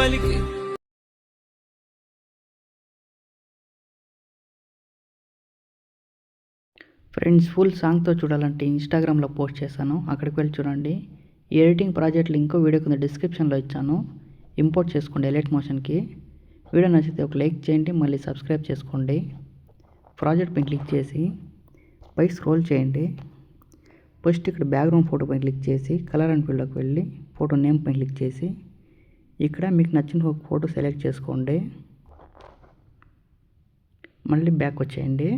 పలికి friends, full సాంగ్తో చూడాలంటే ఇన్స్టాగ్రామ్లో పోస్ట్ చేశాను, అక్కడికి వెళ్ళి చూడండి. ఈ ఎడిటింగ్ ప్రాజెక్ట్ లింక్ వీడియో కింద డిస్క్రిప్షన్లో ఇచ్చాను. ఇంపోర్ట్ చేసుకోండి ఎలైట్ మోషన్కి. వీడియో నచ్చితే ఒక లైక్ చేయండి, మళ్ళీ సబ్స్క్రైబ్ చేసుకోండి. ప్రాజెక్ట్ పైన క్లిక్ చేసి పై స్క్రోల్ చేయండి. ఫస్ట్ ఇక్కడ బ్యాక్గ్రౌండ్ ఫోటో పైన క్లిక్ చేసి కలర్ అండ్ ఫీల్డ్లోకి వెళ్ళి ఫోటో నేమ్ పైన క్లిక్ చేసి ఇక్కడ మీకు నచ్చిన ఒక ఫోటో సెలెక్ట్ చేసుకోండి. మళ్ళీ బ్యాక్ వచ్చేయండి.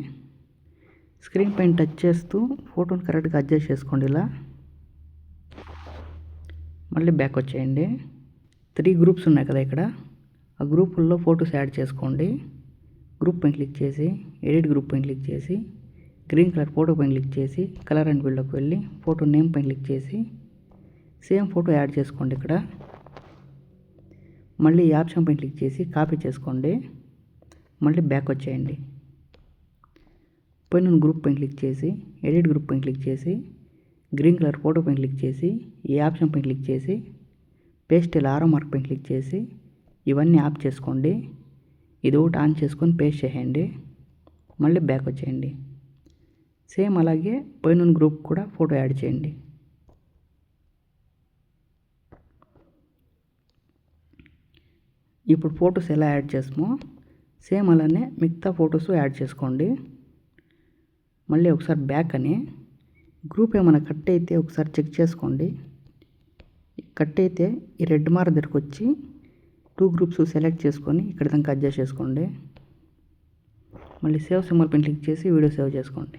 స్క్రీన్ పైన టచ్ చేస్తూ ఫోటోని కరెక్ట్గా అడ్జస్ట్ చేసుకోండి ఇలా. మళ్ళీ బ్యాక్ వచ్చేయండి. 3 గ్రూప్స్ ఉన్నాయి కదా ఇక్కడ, ఆ గ్రూపుల్లో ఫొటోస్ యాడ్ చేసుకోండి. గ్రూప్ పైన క్లిక్ చేసి ఎడిట్ గ్రూప్ పైన క్లిక్ చేసి గ్రీన్ కలర్ ఫోటో పైన క్లిక్ చేసి కలర్ అండ్ ఫీల్డ్లోకి వెళ్ళి ఫోటో నేమ్ పైన క్లిక్ చేసి సేమ్ ఫోటో యాడ్ చేసుకోండి ఇక్కడ. మళ్ళీ ఈ ఆప్షన్ పైన క్లిక్ చేసి కాపీ చేసుకోండి. మళ్ళీ బ్యాక్ వచ్చేయండి. పైన గ్రూప్ పైన క్లిక్ చేసి ఎడిట్ గ్రూప్ పైన క్లిక్ చేసి గ్రీన్ కలర్ ఫోటో పైన క్లిక్ చేసి ఈ ఆప్షన్ పైన క్లిక్ చేసి పేస్ట్ ఇలా ఆరో మార్క్ పైన క్లిక్ చేసి ఇవన్నీ ఆఫ్ చేసుకోండి. ఇది ఒకటి ఆన్ చేసుకొని పేస్ట్ చేయండి. మళ్ళీ బ్యాక్ వచ్చేయండి. సేమ్ అలాగే పైన గ్రూప్ కూడా ఫోటో యాడ్ చేయండి. ఇప్పుడు ఫొటోస్ ఎలా యాడ్ చేస్తామో సేమ్ అలానే మిగతా ఫొటోస్ యాడ్ చేసుకోండి. మళ్ళీ ఒకసారి బ్యాక్ అని గ్రూప్ ఏమైనా కట్ అయితే ఒకసారి చెక్ చేసుకోండి. కట్ అయితే ఈ రెడ్ మార్క్ దగ్గరకు వచ్చి 2 గ్రూప్స్ సెలెక్ట్ చేసుకొని ఇక్కడ దాకా అడ్జస్ట్ చేసుకోండి. మళ్ళీ సేవ్ సింబల్ పైన క్లిక్ చేసి వీడియో సేవ్ చేసుకోండి.